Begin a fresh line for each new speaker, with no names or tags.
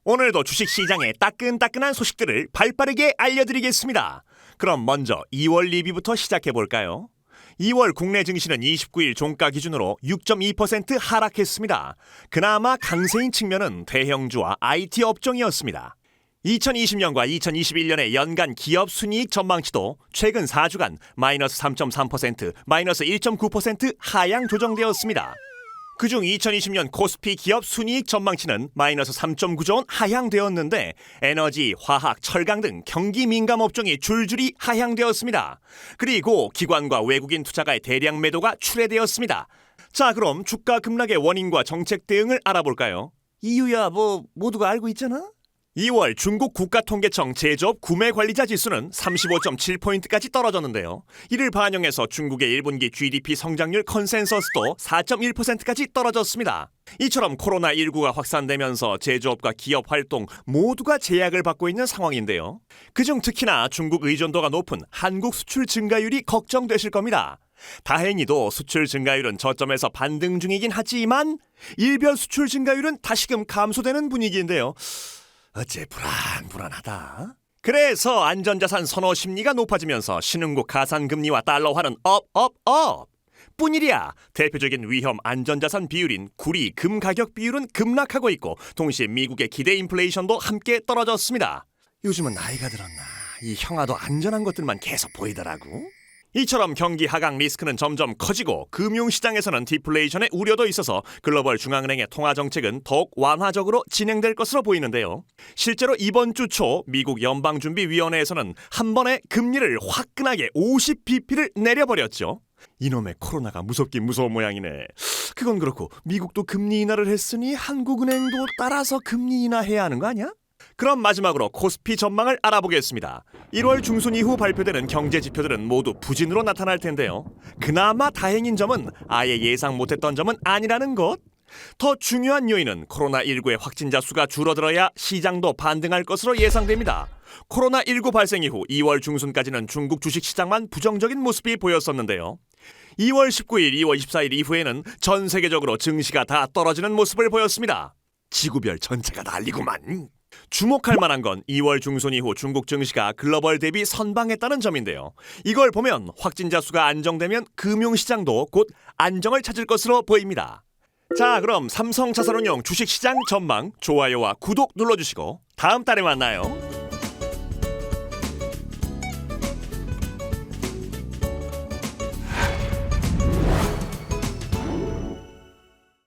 오늘도 주식시장의 따끈따끈한 소식들을 발빠르게 알려드리겠습니다. 그럼 먼저 2월 리뷰부터 시작해볼까요? 2월 국내 증시는 29일 종가 기준으로 6.2% 하락했습니다. 그나마 강세인 측면은 대형주와 IT 업종이었습니다. 2020년과 2021년의 연간 기업 순이익 전망치도 최근 4주간 마이너스 3.3%, 마이너스 1.9% 하향 조정되었습니다. 그중 2020년 코스피 기업 순이익 전망치는 마이너스 3.9조 원 하향되었는데 에너지, 화학, 철강 등 경기 민감 업종이 줄줄이 하향되었습니다. 그리고 기관과 외국인 투자가의 대량 매도가 출회되었습니다. 자, 그럼 주가 급락의 원인과 정책 대응을 알아볼까요? 이유야 모두가 알고 있잖아? 2월 중국 국가통계청 제조업 구매관리자 지수는 35.7포인트까지 떨어졌는데요. 이를 반영해서 중국의 1분기 GDP 성장률 컨센서스도 4.1%까지 떨어졌습니다. 이처럼 코로나19가 확산되면서 제조업과 기업 활동 모두가 제약을 받고 있는 상황인데요. 그중 특히나 중국 의존도가 높은 한국 수출 증가율이 걱정되실 겁니다. 다행히도 수출 증가율은 저점에서 반등 중이긴 하지만 일별 수출 증가율은 다시금 감소되는 분위기인데요. 어째 불안하다. 그래서 안전자산 선호 심리가 높아지면서 신흥국 가산금리와 달러화는 업 뿐이랴 대표적인 위험 안전자산 비율인 구리 금 가격 비율은 급락하고 있고 동시에 미국의 기대 인플레이션도 함께 떨어졌습니다. 요즘은 나이가 들었나 이 형아도 안전한 것들만 계속 보이더라고. 이처럼 경기 하강 리스크는 점점 커지고 금융시장에서는 디플레이션의 우려도 있어서 글로벌 중앙은행의 통화정책은 더욱 완화적으로 진행될 것으로 보이는데요. 실제로 이번 주 초 미국 연방준비위원회에서는 한 번에 금리를 화끈하게 50bp를 내려버렸죠. 이놈의 코로나가 무섭긴 무서운 모양이네. 그건 그렇고 미국도 금리 인하를 했으니 한국은행도 따라서 금리 인하해야 하는 거 아니야? 그럼 마지막으로 코스피 전망을 알아보겠습니다. 1월 중순 이후 발표되는 경제 지표들은 모두 부진으로 나타날 텐데요. 그나마 다행인 점은 아예 예상 못했던 점은 아니라는 것. 더 중요한 요인은 코로나19의 확진자 수가 줄어들어야 시장도 반등할 것으로 예상됩니다. 코로나19 발생 이후 2월 중순까지는 중국 주식시장만 부정적인 모습이 보였었는데요. 2월 19일, 2월 24일 이후에는 전 세계적으로 증시가 다 떨어지는 모습을 보였습니다. 지구별 전체가 난리구만. 주목할 만한 건 2월 중순 이후 중국 증시가 글로벌 대비 선방했다는 점인데요. 이걸 보면 확진자 수가 안정되면 금융시장도 곧 안정을 찾을 것으로 보입니다. 자, 그럼 삼성자산운용 주식시장 전망, 좋아요와 구독 눌러주시고 다음 달에 만나요.